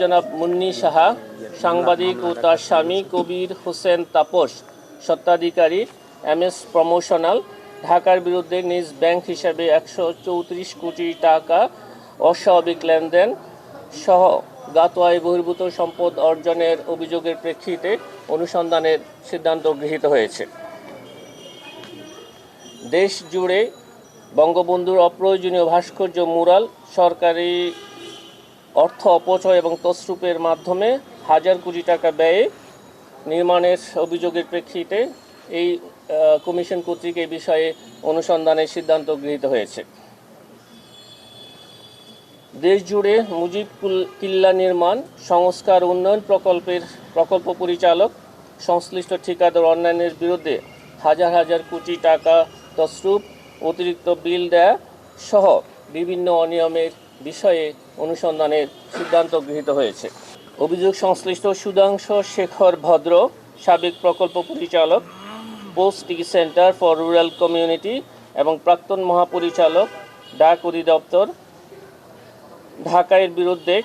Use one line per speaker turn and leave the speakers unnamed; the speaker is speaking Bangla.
জনাব মুন্নি সাহা, সাংবাদিক ও তার স্বামী কবির হোসেন তাপস, স্বত্বাধিকারী MS প্রমোশনাল, ঢাকার বিরুদ্ধে নিজ ব্যাংক হিসাবে 134 কোটি টাকা অস্বাভাবিক লেনদেন সহ গাতোয়ায় বহির্ভূত সম্পদ অর্জনের অভিযোগের প্রেক্ষিতে অনুসন্ধানের সিদ্ধান্ত গৃহীত হয়েছে। দেশ জুড়ে বঙ্গবন্ধুর অপ্রয়োজনীয় ভাস্কর্য মুরাল সরকারি অর্থ অপচয় এবং তছরূপের মাধ্যমে হাজার কোটি টাকা ব্যয়ে নির্মাণের অভিযোগের প্রেক্ষিতে এই কমিশন কর্তৃক এই বিষয়ে অনুসন্ধানের সিদ্ধান্ত গৃহীত হয়েছে। দেশ জুড়ে মুজিব কিল্লা নির্মাণ সংস্কার উন্নয়ন প্রকল্প পরিচালক সংশ্লিষ্ট ঠিকাদার অন্যান্যের বিরুদ্ধে হাজার হাজার কোটি টাকা তছরূপ, অতিরিক্ত বিল দেয়া সহ বিভিন্ন অনিয়মের বিষয়ে অনুসন্ধানের সিদ্ধান্ত গৃহীত হয়েছে। অভিযোগ সংশ্লিষ্ট সুধাংশু শেখর ভদ্র, সাবেক প্রকল্প পরিচালক, post centre for rural community এবং প্রাক্তন মহাপরিচালক, ডাক অধিদপ্তর, ঢাকার বিরুদ্ধে